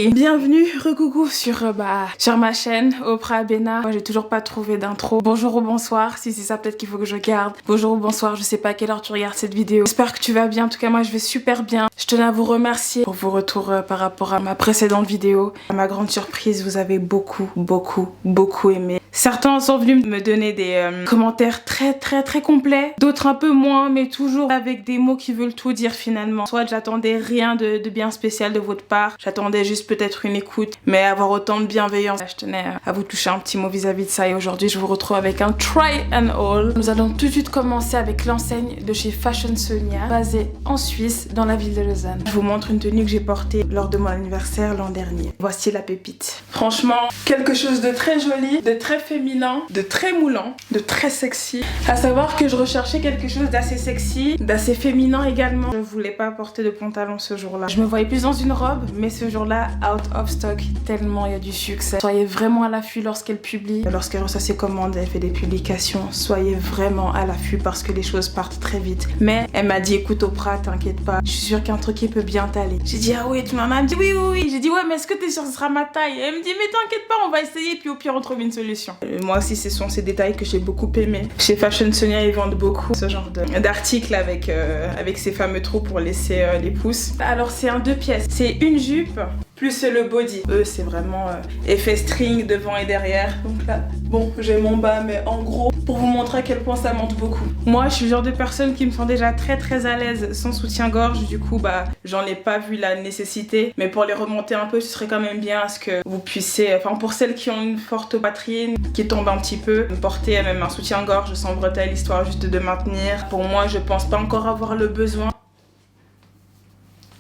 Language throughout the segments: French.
et bienvenue, recoucou sur ma chaîne Oprah Abena. Moi j'ai toujours pas trouvé d'intro. Bonjour ou bonsoir, si c'est ça peut-être qu'il faut que je garde. Bonjour ou bonsoir, je sais pas à quelle heure tu regardes cette vidéo. J'espère que tu vas bien, en tout cas moi je vais super bien. Je tenais à vous remercier pour vos retours par rapport à ma précédente vidéo. À ma grande surprise, vous avez beaucoup aimé. Certains sont venus me donner des commentaires très complets, d'autres un peu moins, mais toujours avec des mots qui veulent tout dire finalement. Soit j'attendais rien de bien spécial de votre part, j'attendais juste peut-être une écoute, mais avoir autant de bienveillance, je tenais à vous toucher un petit mot vis-à-vis de ça. Et aujourd'hui je vous retrouve avec un try and all. Nous allons tout de suite commencer avec l'enseigne de chez Fashion Sonia, basée en Suisse, dans la ville de Lausanne. Je vous montre une tenue que j'ai portée lors de mon anniversaire l'an dernier. Voici la pépite. Franchement, quelque chose de très joli, de très féminin, de très moulant, de très sexy. À savoir que je recherchais quelque chose d'assez sexy, d'assez féminin également. Je voulais pas porter de pantalon ce jour-là. Je me voyais plus dans une robe, mais ce jour-là, out of stock, tellement il y a du succès. Soyez vraiment à l'affût lorsqu'elle publie. Lorsqu'elle reçoit ses commandes, elle fait des publications. Soyez vraiment à l'affût parce que les choses partent très vite. Mais elle m'a dit, écoute Oprah, t'inquiète pas, je suis sûre qu'un truc qui peut bien t'aller. J'ai dit, ah oui, tu m'as dit oui. J'ai dit, ouais, mais est-ce que t'es sûre que ce sera ma taille? Et elle me dit, mais t'inquiète pas, on va essayer, puis au pire on trouve une solution. Moi aussi, ce sont ces détails que j'ai beaucoup aimé. Chez Fashion Sonia, ils vendent beaucoup ce genre d'articles avec ces fameux trous pour laisser les pouces. Alors c'est un 2 pièces, c'est une jupe plus le body. Eux c'est vraiment effet string devant et derrière. Donc là, bon j'ai mon bas, mais en gros pour vous montrer à quel point ça monte beaucoup. Moi je suis le genre de personne qui me sent déjà très à l'aise sans soutien-gorge. Du coup j'en ai pas vu la nécessité, mais pour les remonter un peu ce serait quand même bien à ce que vous puissiez, enfin pour celles qui ont une forte poitrine qui tombe un petit peu, porter même un soutien-gorge sans bretelles histoire juste de maintenir. Pour moi je pense pas encore avoir le besoin.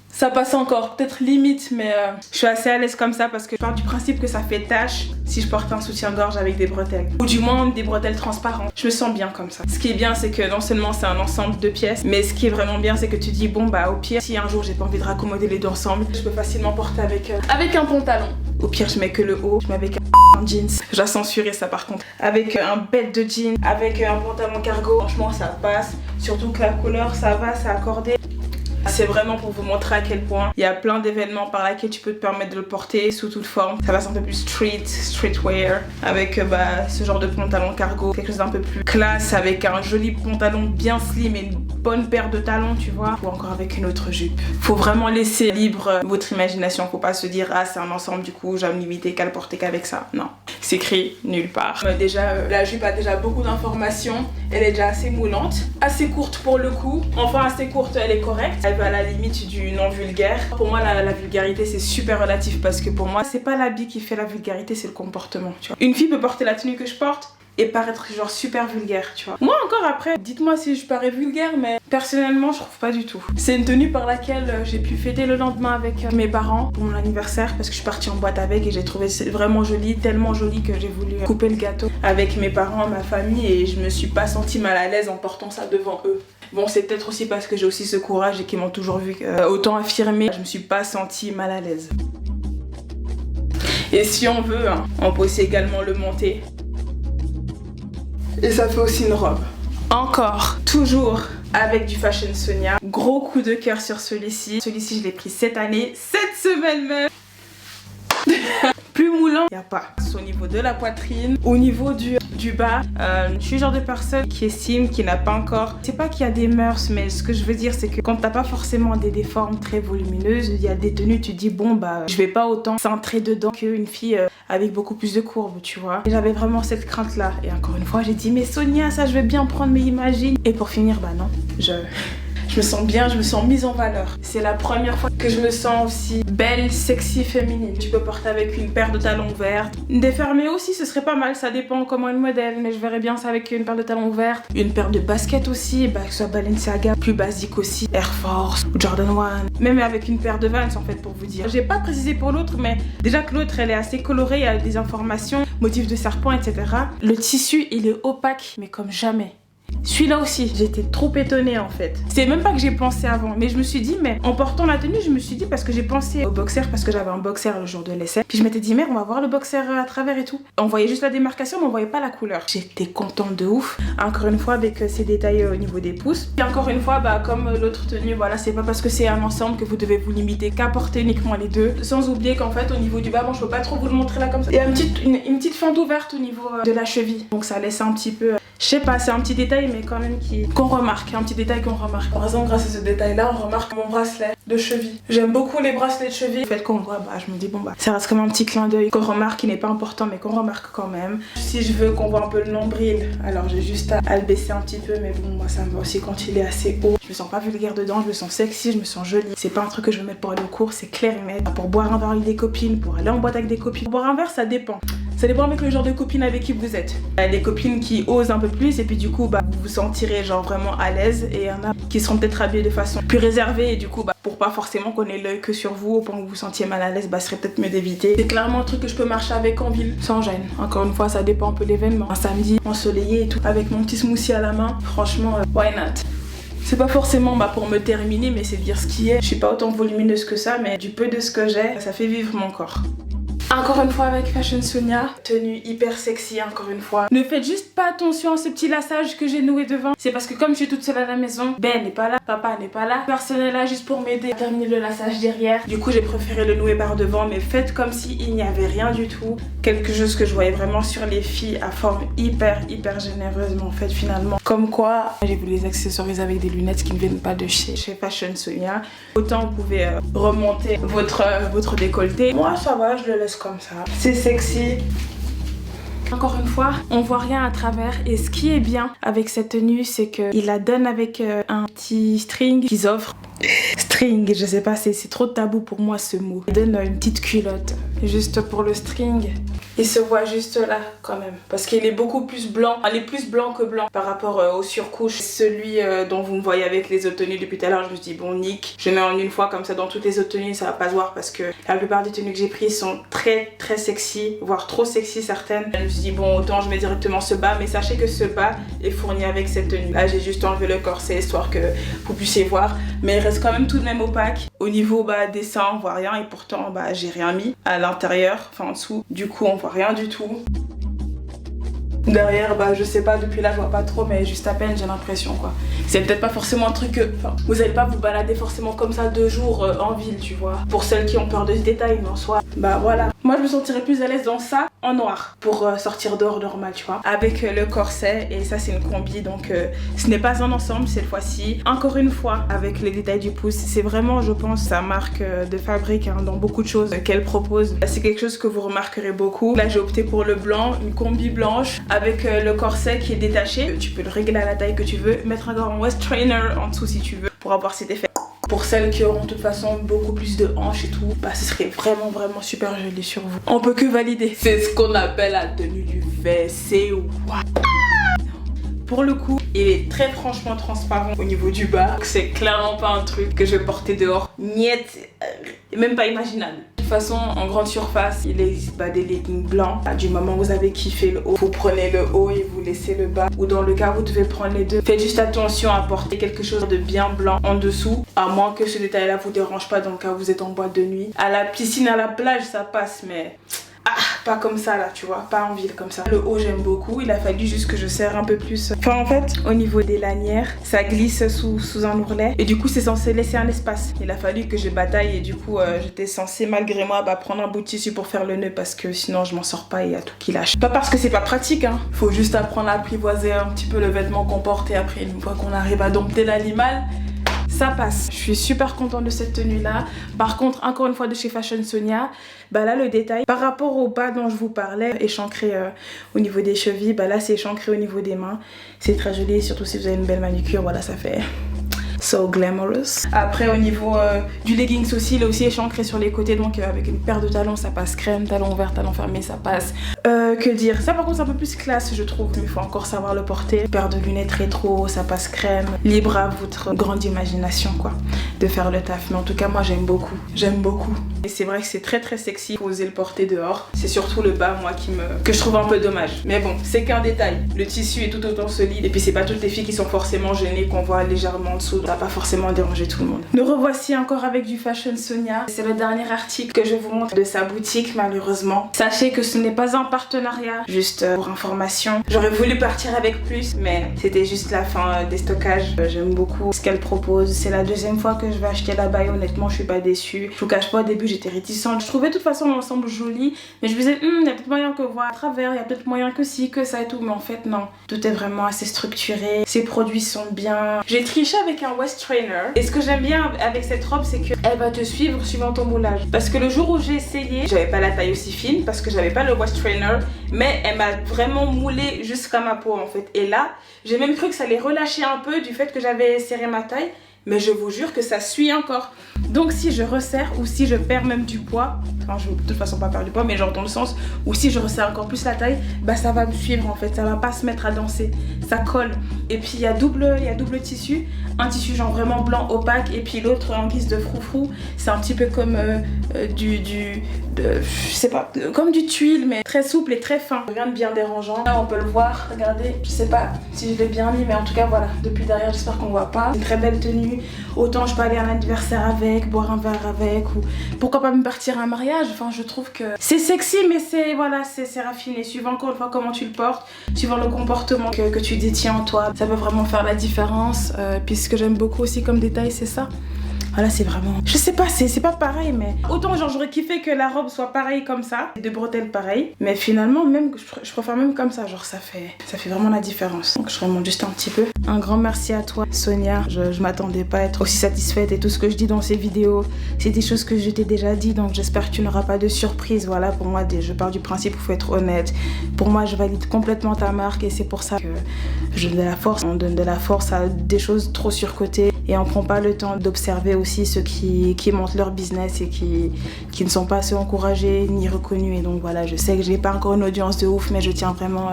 Ça passe encore, peut-être limite, mais je suis assez à l'aise comme ça parce que je pars du principe que ça fait tache si je porte un soutien-gorge avec des bretelles. Ou du moins des bretelles transparentes. Je me sens bien comme ça. Ce qui est bien, c'est que non seulement c'est un ensemble de pièces, mais ce qui est vraiment bien, c'est que tu dis, bon au pire, si un jour j'ai pas envie de raccommoder les deux ensemble, je peux facilement porter avec un pantalon. Au pire, je mets que le haut, je mets avec un jeans. Je dois censurer ça par contre. Avec un belt de jean, avec un pantalon cargo, franchement ça passe. Surtout que la couleur, ça va, c'est accordé. C'est vraiment pour vous montrer à quel point il y a plein d'événements par lesquels tu peux te permettre de le porter sous toute forme. Ça passe un peu plus streetwear avec ce genre de pantalon cargo, quelque chose d'un peu plus classe avec un joli pantalon bien slim et une bonne paire de talons, tu vois, ou encore avec une autre jupe. Faut vraiment laisser libre votre imagination, faut pas se dire ah c'est un ensemble du coup je vais me limiter qu'à le porter qu'avec ça. Non, c'est écrit nulle part. La jupe a déjà beaucoup d'informations, elle est déjà assez moulante, assez courte pour le coup, enfin assez courte, elle est correcte. Elle va à la limite du non vulgaire. Pour moi la vulgarité c'est super relatif parce que pour moi c'est pas l'habit qui fait la vulgarité, c'est le comportement, tu vois. Une fille peut porter la tenue que je porte et paraître genre super vulgaire, tu vois. Moi encore après, dites-moi si je parais vulgaire, mais personnellement je trouve pas du tout. C'est une tenue par laquelle j'ai pu fêter le lendemain avec mes parents pour mon anniversaire parce que je suis partie en boîte avec et j'ai trouvé vraiment joli, tellement joli que j'ai voulu couper le gâteau avec mes parents, ma famille, et je me suis pas sentie mal à l'aise en portant ça devant eux. Bon, c'est peut-être aussi parce que j'ai aussi ce courage et qu'ils m'ont toujours vu autant affirmé, je me suis pas sentie mal à l'aise. Et si on veut, on peut aussi également le monter. Et ça fait aussi une robe. Encore, toujours avec du Fashion Sonia. Gros coup de cœur sur celui-ci. Celui-ci, je l'ai pris cette année, cette semaine même. Plus moulant, y a pas. Au niveau de la poitrine, au niveau du bas, je suis le genre de personne qui estime qu'il n'a pas encore, c'est pas qu'il y a des mœurs, mais ce que je veux dire c'est que quand t'as pas forcément des formes très volumineuses, il y a des tenues, tu dis bon je vais pas autant centrer dedans qu'une fille avec beaucoup plus de courbes, tu vois. Et j'avais vraiment cette crainte là, et encore une fois j'ai dit mais Sonia, ça je vais bien prendre, mais imagine. Et pour finir non, je me sens bien, je me sens mise en valeur. C'est la première fois que je me sens aussi belle, sexy, féminine. Tu peux porter avec une paire de talons ouverts. Défermés aussi, ce serait pas mal, ça dépend comment est le modèle, mais je verrais bien ça avec une paire de talons ouvertes. Une paire de baskets aussi, que ce soit Balenciaga, plus basique aussi, Air Force ou Jordan 1. Même avec une paire de Vans en fait pour vous dire. J'ai pas précisé pour l'autre, mais déjà que l'autre elle est assez colorée, il y a des informations, motifs de serpent, etc. Le tissu il est opaque, mais comme jamais. Celui-là aussi, j'étais trop étonnée en fait. C'est même pas que j'ai pensé avant, mais je me suis dit, mais en portant la tenue, je me suis dit, parce que j'ai pensé au boxer, parce que j'avais un boxer le jour de l'essai. Puis je m'étais dit, merde, on va voir le boxer à travers et tout. On voyait juste la démarcation, mais on voyait pas la couleur. J'étais contente de ouf. Encore une fois, avec ces détails au niveau des pouces. Et encore une fois, bah, comme l'autre tenue, voilà, c'est pas parce que c'est un ensemble que vous devez vous limiter qu'à porter uniquement les deux. Sans oublier qu'en fait, au niveau du bas, bon, je peux pas trop vous le montrer là comme ça. Il y a une petite fente ouverte au niveau de la cheville. Donc ça laisse un petit peu. Je sais pas, c'est un petit détail mais quand même qu'on remarque, un petit détail qu'on remarque. Par exemple, grâce à ce détail là, on remarque mon bracelet de cheville. J'aime beaucoup les bracelets de cheville. Le fait qu'on voit, bah je me dis bon bah ça reste comme un petit clin d'œil qu'on remarque, qui n'est pas important mais qu'on remarque quand même. Si je veux qu'on voit un peu le nombril, alors j'ai juste à le baisser un petit peu, mais bon moi ça me va aussi quand il est assez haut. Je me sens pas vulgaire dedans, je me sens sexy, je me sens jolie. C'est pas un truc que je veux mettre pour aller au cours, c'est clair et net. Pour boire un verre avec des copines, pour aller en boîte avec des copines. Pour boire un verre ça dépend. Ça dépend avec le genre de copine avec qui vous êtes. Il y a des copines qui osent un peu plus et puis du coup bah, vous vous sentirez genre vraiment à l'aise, et il y en a qui seront peut-être habillées de façon plus réservée et du coup bah, pour pas forcément qu'on ait l'œil que sur vous au point que vous vous sentiez mal à l'aise, bah ce serait peut-être mieux d'éviter. C'est clairement un truc que je peux marcher avec en ville sans gêne. Encore une fois ça dépend un peu de l'événement. Un samedi ensoleillé et tout avec mon petit smoothie à la main, franchement why not. C'est pas forcément bah, pour me terminer mais c'est dire ce qui est. Je suis pas autant volumineuse que ça mais du peu de ce que j'ai, ça fait vivre mon corps. Encore une fois avec Fashion Sonia, tenue hyper sexy encore une fois. Ne faites juste pas attention à ce petit lassage que j'ai noué devant. C'est parce que comme je suis toute seule à la maison, Ben n'est pas là, papa n'est pas là, personne n'est là juste pour m'aider à terminer le lassage derrière. Du coup j'ai préféré le nouer par devant, mais faites comme s'il n'y avait rien du tout. Quelque chose que je voyais vraiment sur les filles à forme hyper généreuse, mais en fait finalement comme quoi j'ai voulu les accessoiriser avec des lunettes qui ne viennent pas de chez Fashion Sonia. Autant vous pouvez remonter votre décolleté. Moi ça va, je le laisse comme ça. C'est sexy. Encore une fois, on voit rien à travers, et ce qui est bien avec cette tenue, c'est qu'il la donne avec un petit string qu'ils offrent. String, je sais pas, c'est trop tabou pour moi ce mot. Il donne une petite culotte juste pour le string. Il se voit juste là quand même, parce qu'il est beaucoup plus blanc. Il est plus blanc que blanc par rapport aux surcouches. Celui dont vous me voyez avec les autres tenues depuis tout à l'heure, je me suis dit bon nick, je mets en une fois comme ça dans toutes les autres tenues, ça va pas se voir parce que la plupart des tenues que j'ai prises sont très sexy, voire trop sexy certaines. Je me suis dit bon autant je mets directement ce bas, mais sachez que ce bas est fourni avec cette tenue. Là j'ai juste enlevé le corset histoire que vous puissiez voir, mais il reste quand même tout de même opaque. Au niveau bah, des seins on voit rien, et pourtant bah, j'ai rien mis à l'intérieur, enfin en dessous, du coup on voit rien du tout. Derrière, bah je sais pas, depuis là je vois pas trop, mais juste à peine j'ai l'impression quoi. C'est peut-être pas forcément un truc que, enfin, vous allez pas vous balader forcément comme ça 2 jours en ville, tu vois. Pour celles qui ont peur de ce détail, mais en soi, bah voilà. Moi je me sentirais plus à l'aise dans ça en noir pour sortir dehors normal, tu vois. Avec le corset, et ça c'est une combi, donc ce n'est pas un ensemble cette fois-ci. Encore une fois, avec les détails du pouce, c'est vraiment, je pense, sa marque de fabrique hein, dans beaucoup de choses qu'elle propose. C'est quelque chose que vous remarquerez beaucoup. Là j'ai opté pour le blanc, une combi blanche avec le corset qui est détaché. Tu peux le régler à la taille que tu veux, mettre encore un waist trainer en dessous si tu veux pour avoir cet effet. Pour celles qui auront de toute façon beaucoup plus de hanches et tout, bah ce serait vraiment super joli sur vous. On peut que valider. C'est ce qu'on appelle la tenue du WC. Pour le coup, il est très franchement transparent au niveau du bas. C'est clairement pas un truc que je vais porter dehors. Niet, même pas imaginable. De toute façon, en grande surface, il existe des leggings blancs. Du moment où vous avez kiffé le haut, vous prenez le haut et vous laissez le bas. Ou dans le cas où vous devez prendre les deux, faites juste attention à porter quelque chose de bien blanc en dessous. À moins que ce détail-là vous dérange pas dans le cas où vous êtes en boîte de nuit. À la piscine, à la plage, ça passe, mais... pas comme ça là, tu vois, pas en ville comme ça. Le haut j'aime beaucoup, il a fallu juste que je serre un peu plus. Enfin en fait, au niveau des lanières, ça glisse sous un ourlet et du coup c'est censé laisser un espace. Il a fallu que je bataille et du coup j'étais censée malgré moi prendre un bout de tissu pour faire le nœud parce que sinon je m'en sors pas et il y a tout qui lâche. Pas parce que c'est pas pratique hein, faut juste apprendre à apprivoiser un petit peu le vêtement qu'on porte et après une fois qu'on arrive à dompter l'animal, ça passe. Je suis super contente de cette tenue là. Par contre, encore une fois de chez Fashion Sonia, là le détail par rapport au bas dont je vous parlais, échancré au niveau des chevilles, là c'est échancré au niveau des mains. C'est très joli, surtout si vous avez une belle manucure, voilà ça fait so glamorous. Après au niveau du leggings aussi, il est aussi échancré sur les côtés, donc avec une paire de talons ça passe crème, talons ouverts, talons fermés ça passe. Que dire, ça par contre c'est un peu plus classe je trouve, mais il faut encore savoir le porter. Paire de lunettes rétro, ça passe crème, libre à votre grande imagination quoi. de faire le taf. Mais en tout cas moi j'aime beaucoup. J'aime beaucoup. Et c'est vrai que c'est très très sexy pour oser le porter dehors. C'est surtout le bas moi que je trouve un peu dommage. Mais bon, c'est qu'un détail. Le tissu est tout autant solide. Et puis c'est pas toutes les filles qui sont forcément gênées qu'on voit légèrement en dessous. Ça va pas forcément déranger tout le monde. Nous revoici encore avec du Fashion Sonia. C'est le dernier article que je vous montre de sa boutique malheureusement. Sachez que ce n'est pas un partenariat, juste pour information. J'aurais voulu partir avec plus, mais c'était juste la fin des stockages. J'aime beaucoup ce qu'elle propose. C'est la deuxième fois que je vais acheter là-bas et honnêtement je suis pas déçue. Je vous cache pas, au début j'étais réticente. Je trouvais de toute façon l'ensemble joli, mais je me disais il y a peut-être moyen que voir à travers, il y a peut-être moyen que si, que ça et tout, mais en fait non. Tout est vraiment assez structuré, ses produits sont bien. J'ai triché avec un waist trainer et ce que j'aime bien avec cette robe c'est qu'elle va te suivre suivant ton moulage. Parce que le jour où j'ai essayé, j'avais pas la taille aussi fine parce que j'avais pas le waist trainer, mais elle m'a vraiment moulé jusqu'à ma peau en fait. Et là, j'ai même cru que ça allait relâcher un peu du fait que j'avais serré ma taille. Mais je vous jure que ça suit encore. Donc si je resserre ou si je perds même du poids, enfin je vais de toute façon pas perdre du poids, mais genre dans le sens où si je resserre encore plus la taille, bah ça va me suivre en fait, ça va pas se mettre à danser, ça colle. Et puis il y a double tissu, un tissu genre vraiment blanc opaque et puis l'autre en guise de froufrou. C'est un petit peu comme je sais pas, comme du tuile mais très souple et très fin. Rien de bien dérangeant. Là on peut le voir, regardez, je sais pas si je l'ai bien mis mais en tout cas voilà, depuis derrière j'espère qu'on voit pas. Une très belle tenue. Autant je peux aller à un anniversaire avec, boire un verre avec ou pourquoi pas me partir à un mariage. Enfin je trouve que c'est sexy mais c'est voilà, c'est raffiné. Suivant encore une fois comment tu le portes, suivant le comportement que tu détiens en toi, ça peut vraiment faire la différence. Puis ce que j'aime beaucoup aussi comme détail c'est ça. Voilà, c'est vraiment... Je sais pas, c'est pas pareil, mais... Autant, genre, j'aurais kiffé que la robe soit pareille comme ça, de bretelles pareilles. Mais finalement, même, je préfère même comme ça. Genre, ça fait vraiment la différence. Donc, je remonte juste un petit peu. Un grand merci à toi, Sonia. Je m'attendais pas à être aussi satisfaite. Et tout ce que je dis dans ces vidéos, c'est des choses que je t'ai déjà dit. Donc, j'espère que tu n'auras pas de surprise. Voilà, pour moi, je pars du principe où il faut être honnête. Pour moi, je valide complètement ta marque. Et c'est pour ça que je donne de la force. On donne de la force à des choses trop surcotées. Et on prend pas le temps d'observer aussi ceux qui montent leur business et qui ne sont pas assez encouragés ni reconnus. Et donc voilà, je sais que j'ai pas encore une audience de ouf, mais je tiens vraiment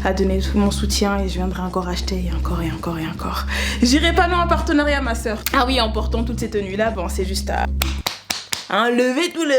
à donner tout mon soutien et je viendrai encore acheter et encore et encore et encore. J'irai pas non en partenariat ma soeur. Ah oui, en portant toutes ces tenues là, bon c'est juste à... lever tout le...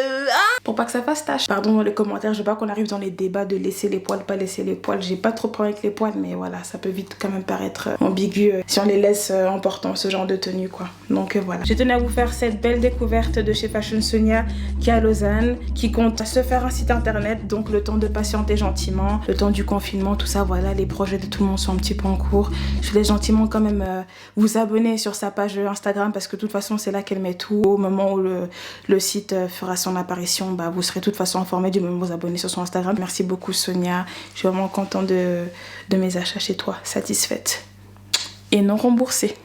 pour pas que ça fasse tache. Pardon dans les commentaires, je veux pas qu'on arrive dans les débats de laisser les poils, pas laisser les poils. J'ai pas trop peur avec les poils, mais voilà, ça peut vite quand même paraître ambigu si on les laisse en portant ce genre de tenue quoi. Donc voilà. Je tenais à vous faire cette belle découverte de chez Fashion Sonia qui est à Lausanne, qui compte se faire un site internet, donc le temps de patienter gentiment, le temps du confinement, tout ça, voilà, les projets de tout le monde sont un petit peu en cours. Je voulais gentiment quand même vous abonner sur sa page Instagram parce que de toute façon c'est là qu'elle met tout. Au moment où le site fera son apparition, bah, vous serez de toute façon informé du moment où vous abonnez sur son Instagram. Merci beaucoup Sonia, je suis vraiment contente de mes achats chez toi, satisfaite et non remboursée.